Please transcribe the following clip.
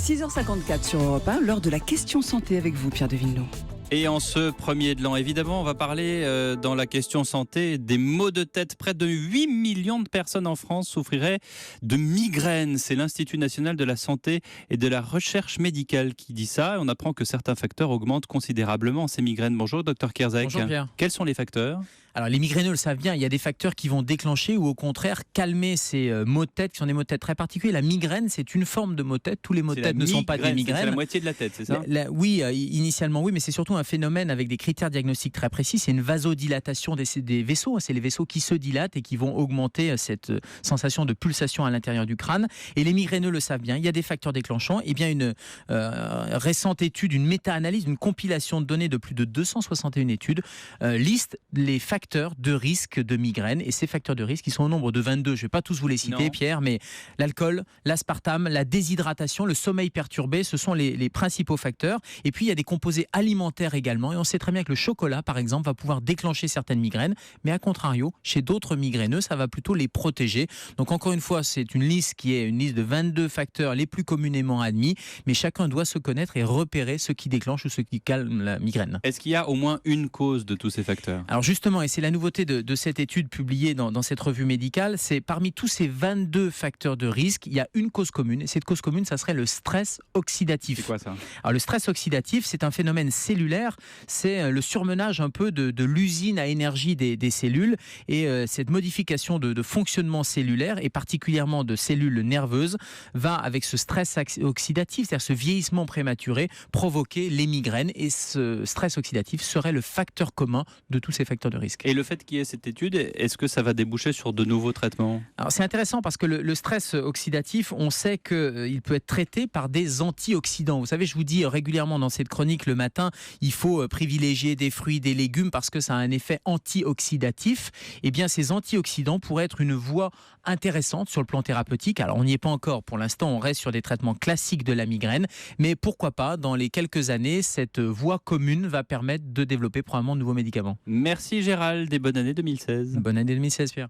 6h54 sur Europe 1, l'heure de la question santé avec vous, Pierre de Villeneuve. Et en ce premier de l'an, évidemment, on va parler dans la question santé des maux de tête. Près de 8 millions de personnes en France souffriraient de migraines. C'est l'Institut national de la santé et de la recherche médicale qui dit ça. On apprend que certains facteurs augmentent considérablement ces migraines. Bonjour, docteur Kierzek. Bonjour Pierre. Quels sont les facteurs ? Alors les migraineux le savent bien, il y a des facteurs qui vont déclencher ou au contraire calmer ces maux de tête qui sont des maux de tête très particuliers. La migraine, c'est une forme de maux de tête. Tous les maux de tête ne sont pas des migraines. C'est la moitié de la tête, c'est ça ? Oui, initialement oui, mais c'est surtout un phénomène avec des critères diagnostiques très précis. C'est une vasodilatation des vaisseaux. C'est les vaisseaux qui se dilatent et qui vont augmenter cette sensation de pulsation à l'intérieur du crâne. Et les migraineux le savent bien. Il y a des facteurs déclenchants. Et bien une récente étude, une méta-analyse, une compilation de données de plus de 261 études liste les facteurs de risque de migraine. Et ces facteurs de risque, ils sont au nombre de 22. Je ne vais pas tous vous les citer, non. Pierre, mais l'alcool, l'aspartame, la déshydratation, le sommeil perturbé, ce sont les principaux facteurs. Et puis, il y a des composés alimentaires également. Et on sait très bien que le chocolat, par exemple, va pouvoir déclencher certaines migraines. Mais à contrario, chez d'autres migraineux, ça va plutôt les protéger. Donc, encore une fois, c'est une liste qui est une liste de 22 facteurs les plus communément admis. Mais chacun doit se connaître et repérer ce qui déclenche ou ce qui calme la migraine. Est-ce qu'il y a au moins une cause de tous ces facteurs ? Alors justement, et c'est la nouveauté de cette étude publiée dans cette revue médicale, c'est parmi tous ces 22 facteurs de risque, il y a une cause commune. Et cette cause commune, ça serait le stress oxydatif. C'est quoi ça ? Alors le stress oxydatif, c'est un phénomène cellulaire. C'est le surmenage un peu de l'usine à énergie des cellules. Et cette modification de fonctionnement cellulaire, et particulièrement de cellules nerveuses, va avec ce stress oxydatif, c'est-à-dire ce vieillissement prématuré, provoquer les migraines. Et ce stress oxydatif serait le facteur commun de tous ces facteurs de risque. Et le fait qu'il y ait cette étude, est-ce que ça va déboucher sur de nouveaux traitements ? Alors c'est intéressant parce que le stress oxydatif, on sait qu'il peut être traité par des antioxydants. Vous savez, je vous dis régulièrement dans cette chronique le matin, il faut privilégier des fruits, des légumes parce que ça a un effet antioxydatif. Eh bien, ces antioxydants pourraient être une voie intéressante sur le plan thérapeutique. Alors on n'y est pas encore. Pour l'instant, on reste sur des traitements classiques de la migraine. Mais pourquoi pas, dans les quelques années, cette voie commune va permettre de développer probablement de nouveaux médicaments. Merci Gérald et bonne année 2016. Bonne année 2016, Pierre.